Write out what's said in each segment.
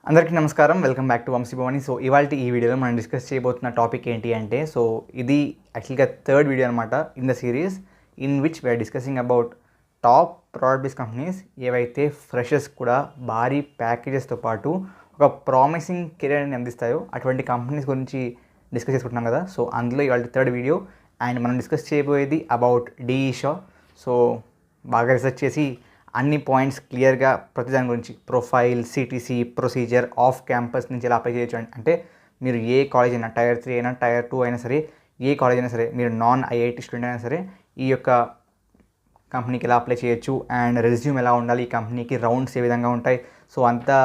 అందరికీ నమస్కారం. Welcome back to Vamshi Bhavani. So ఇవాల్టి ఈ వీడియోలో మనం డిస్కస్ చేయబోతున్న టాపిక్ ఏంటి అంటే, సో ఇది యాక్చువల్గా థర్డ్ వీడియో అనమాట in the series in which we're discussing about top product based companies ఏవైతే ఫ్రెషర్స్ కూడా భారీ ప్యాకేజెస్తో పాటు ఒక ప్రామిసింగ్ కెరీర్ని అందిస్తాయో అటువంటి కంపెనీస్ గురించి డిస్కస్ చేసుకుంటున్నాం కదా. సో అందులో ఇవాళ థర్డ్ వీడియో అండ్ మనం డిస్కస్ చేయబోయేది అబౌట్ డిఈ షా. సో బాగా రీసెర్చ్ చేసి అన్ని పాయింట్స్ క్లియర్గా ప్రతి దాని గురించి profile, CTC, procedure, off campus నుంచి ఎలా అప్లై చేయొచ్చు అంటే మీరు ఏ కాలేజ్ అయినా, టైర్ 3 అయినా, టైర్ 2 అయినా సరే, ఏ కాలేజ్ అయినా సరే, మీరు నాన్ ఐఐటి స్టూడెంట్ అయినా సరే ఈ యొక్క కంపెనీకి ఎలా అప్లై చేయొచ్చు అండ్ రెజ్యూమ్ ఎలా ఉండాలి, ఈ కంపెనీకి రౌండ్స్ ఏ విధంగా ఉంటాయి. సో అంతా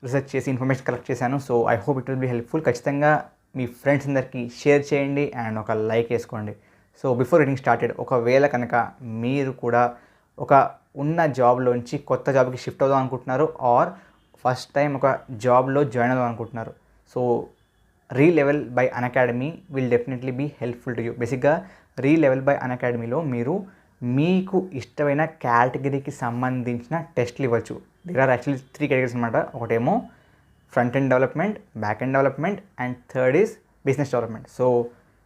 రీసెర్చ్ చేసి ఇన్ఫర్మేషన్ కలెక్ట్ చేశాను. So I hope it will be helpful. ఖచ్చితంగా మీ ఫ్రెండ్స్ అందరికీ షేర్ చేయండి అండ్ ఒక లైక్ వేసుకోండి. సో బిఫోర్ గెటింగ్ స్టార్టెడ్, ఒకవేళ కనుక మీరు కూడా ఒక ఉన్న జాబ్లోంచి కొత్త జాబ్కి షిఫ్ట్ అవుదాం అనుకుంటున్నారు ఆర్ ఫస్ట్ టైం ఒక జాబ్లో జాయిన్ అవుదాం అనుకుంటున్నారు, so Relevel by Unacademy will definitely be helpful to you. బేసిక్గా రీలెవెల్ బై అన్అకాడమీలో మీరు మీకు ఇష్టమైన కేటగిరీకి సంబంధించిన టెస్ట్లు ఇవ్వచ్చు. దేర్ ఆర్ యాక్చువల్లీ 3 కేటగిరీస్ అనమాట. ఒకటేమో front end development, back end development and third is business development. So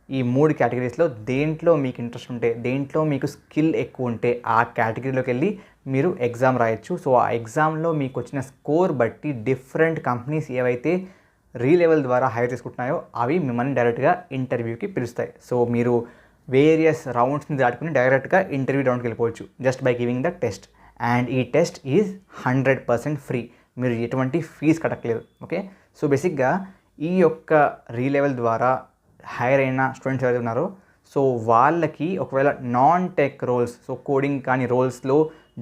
ఈ 3 కేటగిరీస్లో దేంట్లో మీకు ఇంట్రెస్ట్ ఉంటే, దేంట్లో మీకు స్కిల్ ఎక్కువ ఉంటే ఆ కేటగిరీలోకి వెళ్ళి మీరు ఎగ్జామ్ రాయొచ్చు. సో ఆ ఎగ్జామ్లో మీకు వచ్చిన స్కోర్ బట్టి డిఫరెంట్ కంపెనీస్ ఏవైతే రీలెవెల్ ద్వారా హైర్ చేసుకుంటున్నాయో అవి మిమ్మల్ని డైరెక్ట్గా ఇంటర్వ్యూకి పిలుస్తాయి. సో మీరు వేరియస్ రౌండ్స్ని దాటుకుని డైరెక్ట్గా ఇంటర్వ్యూ రౌండ్కి వెళ్ళిపోవచ్చు just by giving the test. And ఈ టెస్ట్ ఈజ్ 100% ఫ్రీ. మీరు ఎటువంటి ఫీజు కట్టట్లేదు. ఓకే, సో బేసిక్గా ఈ యొక్క రీలెవెల్ ద్వారా హైర్ అయిన స్టూడెంట్స్ ఎవరైతే ఉన్నారో సో వాళ్ళకి ఒకవేళ non tech roles, so coding కానీ రోల్స్లో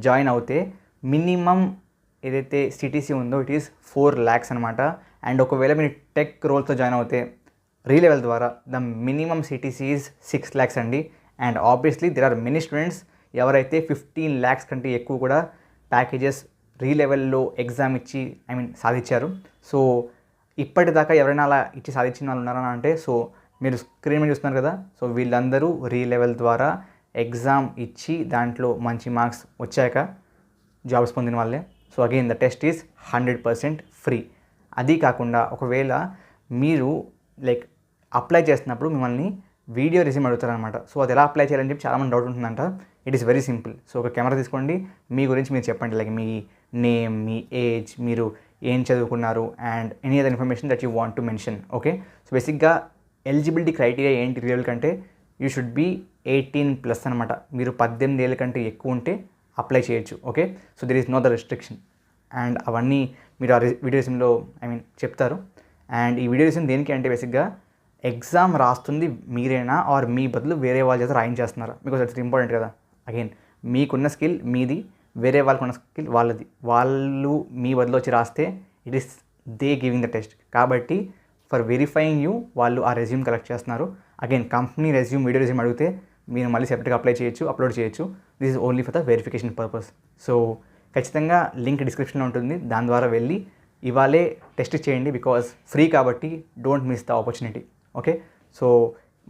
జాయిన్ అవుతే మినిమం ఏదైతే సిటీసీ ఉందో ఇట్ ఈస్ 4 lakhs అనమాట. అండ్ ఒకవేళ మీరు టెక్ రోల్స్తో జాయిన్ అవుతే రీలెవెల్ ద్వారా the minimum CTC is 6 lakhs అండి. And obviously there are many students ఎవరైతే 15 lakhs కంటే ఎక్కువ కూడా ప్యాకేజెస్ రీలెవెల్లో ఎగ్జామ్ ఇచ్చి సాధించారు. సో ఇప్పటిదాకా ఎవరైనా అలా ఇచ్చి సాధించిన వాళ్ళు ఉన్నారని అంటే, సో మీరు స్క్రీన్ మీద చూస్తున్నారు కదా, సో వీళ్ళందరూ రీలెవెల్ ద్వారా ఎగ్జామ్ ఇచ్చి దాంట్లో మంచి మార్క్స్ వచ్చాక జాబ్స్ పొందిన వాళ్ళే. So again the test is 100% free. అది కాకుండా ఒకవేళ మీరు లైక్ అప్లై చేస్తున్నప్పుడు మిమ్మల్ని వీడియో రెజ్యూమ్ అడుగుతారనమాట. సో అది ఎలా అప్లై చేయాలని చెప్పి చాలామంది డౌట్ ఉంటుందంట. It is very simple. So ఒక కెమెరా తీసుకోండి, మీ గురించి మీరు చెప్పండి, లైక్ మీ నేమ్, మీ ఏజ్, మీరు ఏం చదువుకున్నారు and any other information that you want to mention. Okay, so బేసిక్గా ఎలిజిబిలిటీ క్రైటీరియా ఏంటి రీలెవెల్ కంటే, యూ షుడ్ బీ 18+ అనమాట. మీరు 18 ఏళ్ళ కంటే ఎక్కువ ఉంటే అప్లై చేయొచ్చు. Okay, so there is know the restriction. And అవన్నీ మీరు ఆ వీడియో రెజ్యూమ్లో చెప్తారు. అండ్ ఈ వీడియో రెజ్యూమ్ దేనికి అంటే బేసిక్గా ఎగ్జామ్ రాస్తుంది మీరేనా ఆర్ మీ బదులు వేరే వాళ్ళ చేత రాయించేస్తున్నారా, బికాజ్ ఇట్స్ ఇంపార్టెంట్ కదా. అగైన్ మీకున్న స్కిల్ మీది, వేరే వాళ్ళకు ఉన్న స్కిల్ వాళ్ళది. వాళ్ళు మీ బదులు వచ్చి రాస్తే it is they giving the test. కాబట్టి ఫర్ వెరిఫైయింగ్ యూ వాళ్ళు ఆ రెజ్యూమ్ కలెక్ట్ చేస్తున్నారు. Again company resume, video resume అడిగితే మీరు మళ్ళీ సెపరేట్గా అప్లై చేయొచ్చు, అప్లోడ్ చేయొచ్చు. This is only for the verification purpose. So ఖచ్చితంగా లింక్ డిస్క్రిప్షన్లో ఉంటుంది, దాని ద్వారా వెళ్ళి ఇవాళే టెస్ట్ చేయండి. బికాజ్ ఫ్రీ కాబట్టి don't miss the opportunity. Okay, so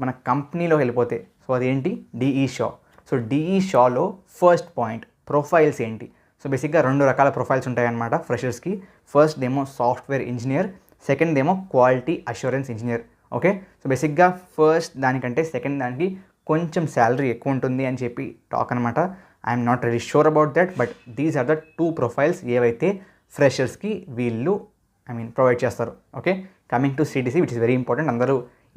మన కంపెనీలో వెళ్ళిపోతే, సో అదేంటి, DE Shah. So DE shallow first point profiles ఏంటి. సో బేసిక్గా 2 రకాల ప్రొఫైల్స్ ఉంటాయన్నమాట ఫ్రెషర్స్కి. ఫస్ట్ ఏమో సాఫ్ట్వేర్ ఇంజనీర్, సెకండ్ ఏమో quality assurance engineer. Okay, so బేసిక్గా ఫస్ట్ దానికంటే సెకండ్ దానికి కొంచెం శాలరీ ఎక్కువ ఉంటుంది అని చెప్పి టాక్ అనమాట. I'm not very sure about that, but these are the 2 profiles ఏవైతే ఫ్రెషర్స్కి వీళ్ళు ప్రొవైడ్ చేస్తారు. Okay, coming to CTC which is very important. అందరూ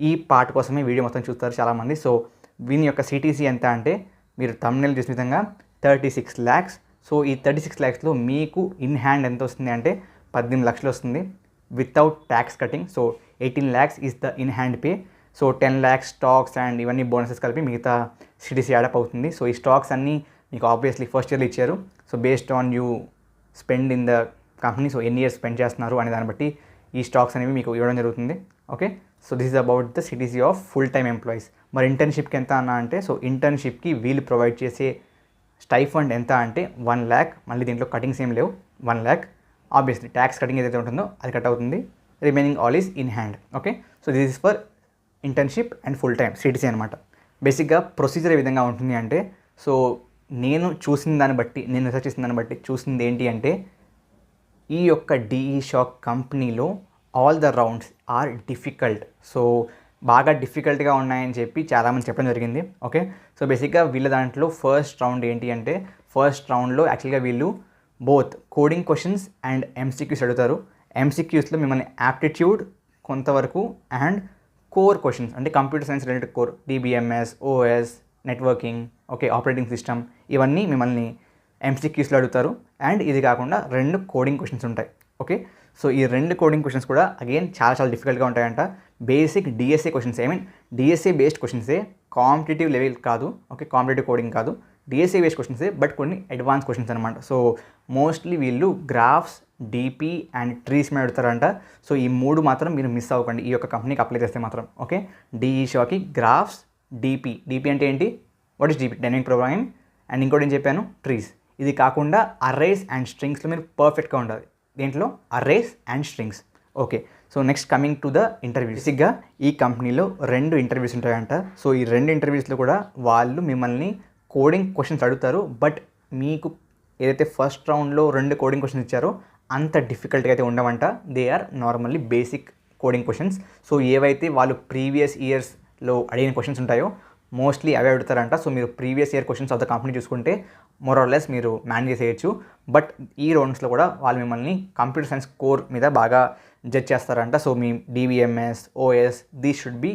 ఈ పార్ట్ కోసమే వీడియో మొత్తం చూస్తారు చాలామంది. సో వీని యొక్క సిటీసీ ఎంత అంటే మీరు thumbnail చూసిన విధంగా 36 lakhs. సో ఈ 36 lakhsలో మీకు ఇన్ హ్యాండ్ ఎంత వస్తుంది అంటే 18 లక్షలు వస్తుంది without tax cutting. So 18 lakhs is the in hand pay. So 10 lakhs stocks and ఇవన్నీ బోనసెస్ కలిపి మిగతా సిటీసీ యాడప్ అవుతుంది. సో ఈ స్టాక్స్ అన్నీ మీకు ఆబ్వియస్లీ ఫస్ట్ ఇయర్లో ఇచ్చారు. So based on you spend in the company, so ఎన్ని ఇయర్స్ స్పెండ్ చేస్తున్నారు అనే దాన్ని బట్టి ఈ స్టాక్స్ అనేవి మీకు ఇవ్వడం జరుగుతుంది. Okay, so this is about the CTC of full time employees. మరి ఇంటర్న్షిప్కి ఎంత అన్నా అంటే, సో ఇంటర్న్షిప్కి వీళ్ళు ప్రొవైడ్ చేసే స్టైఫండ్ ఎంత అంటే 1 lakh. మళ్ళీ దీంట్లో కటింగ్స్ ఏం లేవు. 1 lakh ఆబ్వియస్లీ ట్యాక్స్ కటింగ్ ఏదైతే ఉంటుందో అది కట్ అవుతుంది. Remaining all is in hand. Okay, so this is for internship and full time CTC అనమాట. బేసిక్గా ప్రొసీజర్ ఏ విధంగా ఉంటుంది అంటే, సో నేను చూసిన దాన్ని బట్టి, నేను రీసెర్చ్ చేసిన దాన్ని బట్టి చూసింది ఏంటి అంటే ఈ యొక్క డిఈ షాక్ కంపెనీలో all the rounds are difficult. So బాగా డిఫికల్ట్గా ఉన్నాయని చెప్పి చాలామంది చెప్పడం జరిగింది. ఓకే, సో బేసిక్గా వీళ్ళ దాంట్లో ఫస్ట్ రౌండ్ ఏంటి అంటే, ఫస్ట్ రౌండ్లో యాక్చువల్గా వీళ్ళు both coding questions and MCQs అడుగుతారు. ఎంసీక్యూస్లో మిమ్మల్ని యాప్టిట్యూడ్ కొంతవరకు అండ్ కోర్ క్వశ్చన్స్ అంటే computer science related core, DBMS, OS, networking, okay, operating system, ఇవన్నీ మిమ్మల్ని ఎంసీక్యూస్లో అడుగుతారు. అండ్ ఇది కాకుండా 2 కోడింగ్ క్వశ్చన్స్ ఉంటాయి. ఓకే, సో ఈ 2 కోడింగ్ క్వశ్చన్స్ కూడా అగైన్ చాలా డిఫికల్ట్గా ఉంటాయంట. Basic DSA questions, I mean DSA based క్వశ్చన్సే, కాంపిటేటివ్ లెవెల్ కాదు. ఓకే, కాంపిటేటివ్ కోడింగ్ కాదు, డిఎస్ఏ బేస్డ్ క్వశ్చన్సే, బట్ కొన్ని అడ్వాన్స్ క్వశ్చన్స్ అనమాట. సో మోస్ట్లీ వీళ్ళు గ్రాఫ్స్, డిపి అండ్ ట్రీస్ మీద అడుగుతారంట. సో ఈ 3 మాత్రం మీరు మిస్ అవ్వకండి ఈ యొక్క కంపెనీకి అప్లై చేస్తే మాత్రం. ఓకే, డిఈ షాకి గ్రాఫ్స్, డిపి అంటే ఏంటి, what is DP, dynamic programming, and ఇంకోటి ఏం చెప్పాను, ట్రీస్. ఇది కాకుండా అర్రేస్ అండ్ స్ట్రింగ్స్లో మీరు పర్ఫెక్ట్గా ఉండాలి. దేంట్లో, arrays and strings. Okay, so next coming to the interview. బేసిక్గా ఈ కంపెనీలో 2 ఇంటర్వ్యూస్ ఉంటాయంట. సో ఈ 2 ఇంటర్వ్యూస్లో కూడా వాళ్ళు మిమ్మల్ని కోడింగ్ క్వశ్చన్స్ అడుగుతారు. బట్ మీకు ఏదైతే ఫస్ట్ రౌండ్లో 2 కోడింగ్ క్వశ్చన్స్ ఇచ్చారో అంత డిఫికల్ట్గా అయితే ఉండవంట. They are normally basic coding questions. So ఏవైతే వాళ్ళు ప్రీవియస్ ఇయర్స్లో అడిగిన క్వశ్చన్స్ ఉంటాయో మోస్ట్లీ అవే అడుగుతారంట. సో మీరు previous year questions of the company చూసుకుంటే మోర్ ఆర్ లెస్ మీరు మేనేజ్ చేసేయచ్చు. బట్ ఈ రౌండ్స్లో కూడా వాళ్ళు మిమ్మల్ని కంప్యూటర్ సైన్స్ కోర్ మీద బాగా జడ్జ్ చేస్తారంట. సో మీ DBMS, OS, these should be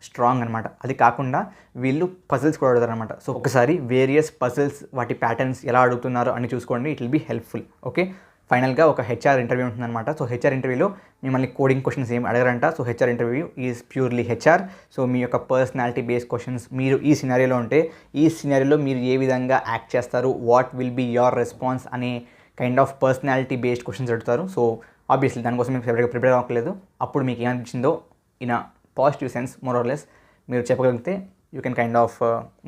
strong అనమాట. అది కాకుండా వీళ్ళు పజిల్స్ కూడా అడుగుతారనమాట. సో ఒకసారి వేరియస్ పజిల్స్ వాటి ప్యాటర్న్స్ ఎలా అడుగుతున్నారు అని చూసుకోండి, it will be helpful. Okay, ఫైనల్గా ఒక హెచ్ఆర్ ఇంటర్వ్యూ ఉంటుందన్నమాట. సో హెచ్ఆర్ ఇంటర్వ్యూలో మిమ్మల్ని కోడింగ్ క్వశ్చన్స్ ఏం అడగరంట. So HR interview is purely HR. So మీ యొక్క పర్సనాలిటీ బేస్డ్ క్వశ్చన్స్, మీరు ఈ సినారియోలో ఉంటే ఈ సినారియోలో మీరు ఏ విధంగా యాక్ట్ చేస్తారు, what will be your response అనే kind of personality based questions అడుగుతారు. సో ఆబ్వియస్లీ దానికోసం మీకు సెపరేట్గా ప్రిపేర్ అవ్వట్లేదు. అప్పుడు మీకు ఏమనిపించిందో in a positive sense more or less మీరు చెప్పగలిగితే you can kind of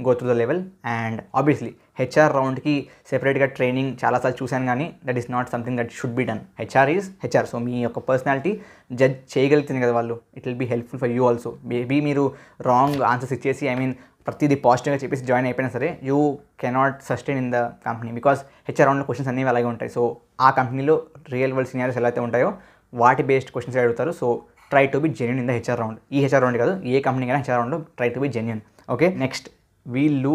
go through the level. And obviously HR రౌండ్కి సెపరేట్గా ట్రైనింగ్ చాలాసార్లు చూశాను, కానీ that is not something that should be done. HR is HR. So మీ యొక్క personality judge చేయగలుగుతుంది కదా వాళ్ళు, it will be helpful for you also. Maybe మీరు రాంగ్ ఆన్సర్స్ ఇచ్చేసి, ఐ మీన్ ప్రతిదీ పాజిటివ్గా చెప్పేసి జాయిన్ అయిపోయినా సరే you cannot sustain in the company, because HR రౌండ్లో క్వశ్చన్స్ అన్నీ అలాగే ఉంటాయి. సో ఆ కంపెనీలో రియల్ వరల్డ్ సినారియోస్ ఎలా అయితే ఉంటాయో వాటి బేస్డ్ క్వశ్చన్స్ అడుగుతారు. So try to be genuine in the HR round. ఈ హెచ్ఆర్ రౌండ్ కాదు, ఏ కంపెనీ అయినా హెచ్ఆర్ రౌండ్లో try to be genuine. Okay, next వీళ్ళు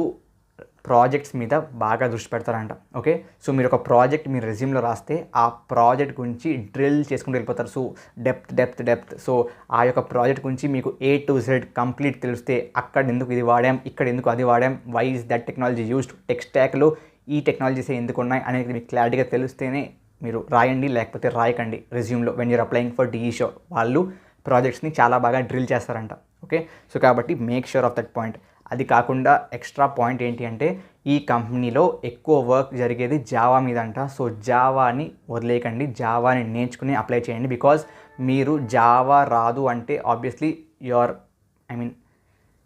ప్రాజెక్ట్స్ మీద బాగా దృష్టి పెడతారంట. ఓకే, సో మీరు ఒక ప్రాజెక్ట్ మీ రెజ్యూమ్లో రాస్తే ఆ ప్రాజెక్ట్ గురించి డ్రిల్ చేసుకుంటూ వెళ్ళిపోతారు. So depth. సో ఆ యొక్క ప్రాజెక్ట్ గురించి మీకు A to Z కంప్లీట్ తెలిస్తే, అక్కడ ఎందుకు ఇది వాడాం, ఇక్కడ ఎందుకు అది వాడాం, why is that technology used, tech స్టాక్లో ఈ టెక్నాలజీస్ ఎందుకు ఉన్నాయి అనేది మీకు క్లారిటీగా తెలిస్తేనే మీరు రాయండి, లేకపోతే రాయకండి రెజ్యూమ్లో. When you're applying for DE Shaw వాళ్ళు ప్రాజెక్ట్స్ని చాలా బాగా డ్రిల్ చేస్తారంట. ఓకే, సో కాబట్టి make sure of that point. అది కాకుండా ఎక్స్ట్రా పాయింట్ ఏంటి అంటే, ఈ కంపెనీలో ఎక్కువ వర్క్ జరిగేది జావా మీద అంట. సో జావాని వదిలేయకండి, జావాని నేర్చుకుని అప్లై చేయండి. బికాజ్ మీరు జావా రాదు అంటే obviously your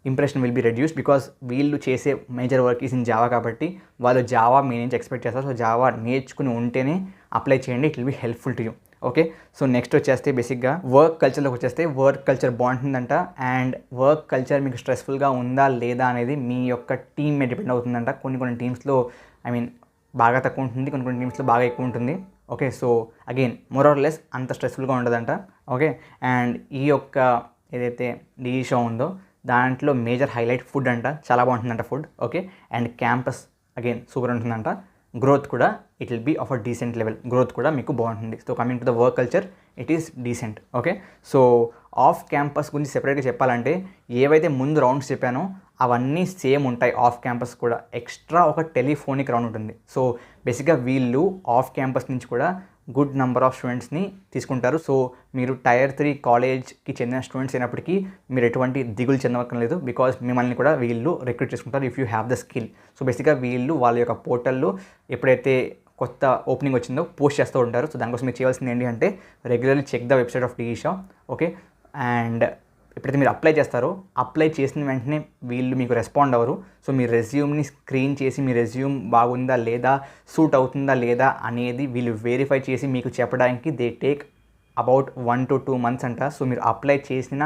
impression will be reduced, because వీళ్ళు చేసే major work is in Java కాబట్టి వాళ్ళు జావా మీ నుంచి ఎక్స్పెక్ట్ చేస్తారు. సో జావా నేర్చుకుని ఉంటేనే అప్లై చేయండి, it will be helpful to you. Okay, so next వచ్చేస్తే బేసిక్గా వర్క్ కల్చర్లోకి వచ్చేస్తే, వర్క్ కల్చర్ బాగుంటుందంట. అండ్ వర్క్ కల్చర్ మీకు స్ట్రెస్ఫుల్గా ఉందా లేదా అనేది మీ యొక్క టీమ్ మీద డిపెండ్ అవుతుందంట. కొన్ని టీమ్స్లో బాగా తక్కువ ఉంటుంది, కొన్ని టీమ్స్లో బాగా ఎక్కువ ఉంటుంది. Okay, so again more or less అంత స్ట్రెస్ఫుల్గా ఉండదంట. ఓకే, అండ్ ఈ యొక్క ఏదైతే డిఈ షో ఉందో దాంట్లో మేజర్ హైలైట్ ఫుడ్ అంట, చాలా బాగుంటుందంట food. Okay, and campus again super ఉంటుందంట. గ్రోత్ కూడా it will be of a decent level, growth కూడా మీకు బాగుంటుంది. So coming to the work culture, it is decent. Okay, so off campus గురించి సెపరేట్గా చెప్పాలంటే, ఏవైతే ముందు రౌండ్స్ చెప్పానో అవన్నీ సేమ్ ఉంటాయి ఆఫ్ క్యాంపస్ కూడా. ఎక్స్ట్రా ఒక టెలిఫోనిక్ రౌండ్ ఉంటుంది. సో బేసిక్గా వీళ్ళు ఆఫ్ క్యాంపస్ నుంచి కూడా గుడ్ నెంబర్ ఆఫ్ స్టూడెంట్స్ని తీసుకుంటారు. సో మీరు Tier 3 కాలేజ్కి చెందిన స్టూడెంట్స్ అయినప్పటికీ మీరు ఎటువంటి దిగులు చెందవక్కర్లేదు, బికాజ్ మిమ్మల్ని కూడా వీళ్ళు రిక్రూట్ చేసుకుంటారు if you have the skill. So బేసిక్గా వీళ్ళు వాళ్ళ యొక్క పోర్టల్లో ఎప్పుడైతే కొత్త ఓపెనింగ్ వచ్చిందో పోస్ట్ చేస్తూ ఉంటారు. సో దానికోసం మీరు చేయాల్సింది ఏంటి అంటే, regularly check the website of DE Shaw. Okay, and ఎప్పుడైతే మీరు అప్లై చేస్తారో, అప్లై చేసిన వెంటనే వీళ్ళు మీకు రెస్పాండ్ అవ్వరు. సో మీ రెజ్యూమ్ని స్క్రీన్ చేసి మీ రెజ్యూమ్ బాగుందా లేదా, సూట్ అవుతుందా లేదా అనేది వీళ్ళు వెరిఫై చేసి మీకు చెప్పడానికి they take about 1 to 2 months అంట. సో మీరు అప్లై చేసిన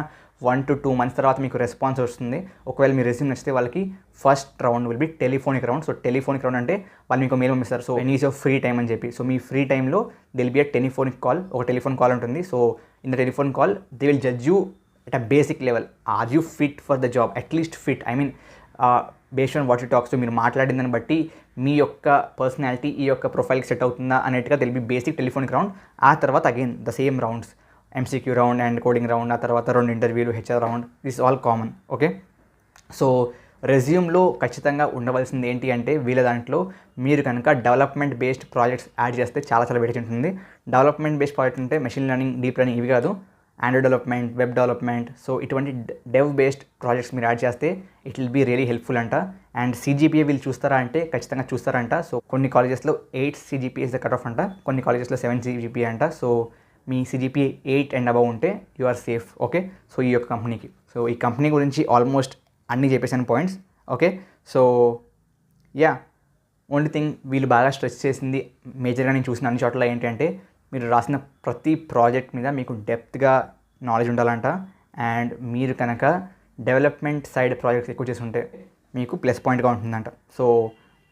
1 to 2 months తర్వాత మీకు రెస్పాన్స్ వస్తుంది. ఒకవేళ మీ రెజ్యూమ్ నచ్చితే వాళ్ళకి first round will be telephonic round. So telephonic round అంటే వాళ్ళు మీకు మెయిల్ పంపిస్తారు. So any is your free time అని చెప్పి. సో మీ ఫ్రీ టైంలో there'll be a telephonic call, ఒక టెలిఫోన్ కాల్ ఉంటుంది. So in the telephone call they will judge you at a basic level. Are you fit for the job? At least fit. I mean, based on what you talk. So మీరు మాట్లాడిన దాన్ని బట్టి మీ యొక్క personality ఈ యొక్క ప్రొఫైల్కి set అవుతుందా అనేట్టుగా there'll be basic telephonic round. ఆ తర్వాత again the same rounds, MCQ round and coding round, ఆ తర్వాత 2 ఇంటర్వ్యూలు, HR round. This all common. Okay, so రెజ్యూమ్లో ఖచ్చితంగా ఉండవలసింది ఏంటి అంటే వీళ్ళ దాంట్లో మీరు కనుక డెవలప్మెంట్ బేస్డ్ ప్రాజెక్ట్స్ యాడ్ చేస్తే చాలా చాలా బెటర్ ఉంటుంది. డెవలప్మెంట్ బేస్డ్ ప్రాజెక్ట్ అంటే మెషిన్ లెర్నింగ్, డీప్ లెర్నింగ్ ఇవి కాదు, Android development, web development. So ఇటువంటి డెవ్ బేస్డ్ ప్రాజెక్ట్స్ మీరు యాడ్ చేస్తే it will be really helpful అంట. అండ్ CGPA వీళ్ళు చూస్తారా అంటే ఖచ్చితంగా చూస్తారంట. సో కొన్ని కాలేజెస్లో 8 CGPA is the cut off అంట, కొన్ని కాలేజెస్లో 7 CGPA అంట. సో మీ CGPA 8 and above ఉంటే you are safe. Okay, so ఈ యొక్క కంపెనీకి. సో ఈ కంపెనీ గురించి ఆల్మోస్ట్ అన్నీ చెప్పేసాను points. Okay, so yeah, only thing వీళ్ళు బాగా స్ట్రెస్ చేసింది మేజర్గా నేను చూసిన అన్ని చోట్ల ఏంటి అంటే మీరు రాసిన ప్రతి ప్రాజెక్ట్ మీద మీకు డెప్త్గా నాలెడ్జ్ ఉండాలంట. అండ్ మీరు కనుక డెవలప్మెంట్ సైడ్ ప్రాజెక్ట్స్ ఎక్కువ చేసి ఉంటే మీకు ప్లస్ పాయింట్గా ఉంటుందంట. So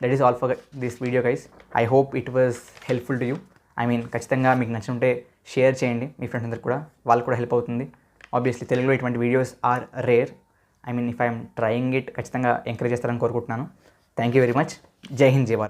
that is all for this video guys. I hope it was helpful to you. I mean ఖచ్చితంగా మీకు నచ్చుంటే షేర్ చేయండి మీ ఫ్రెండ్స్ అందరికి కూడా, వాళ్ళకి కూడా హెల్ప్ అవుతుంది. ఆబ్వియస్లీ తెలుగులో ఇటువంటి videos are rare. I mean if I'm trying it ఖచ్చితంగా ఎంకరేజ్ చేస్తారని కోరుకుంటున్నాను. Thank you very much. జై హింద్, జై భారత్.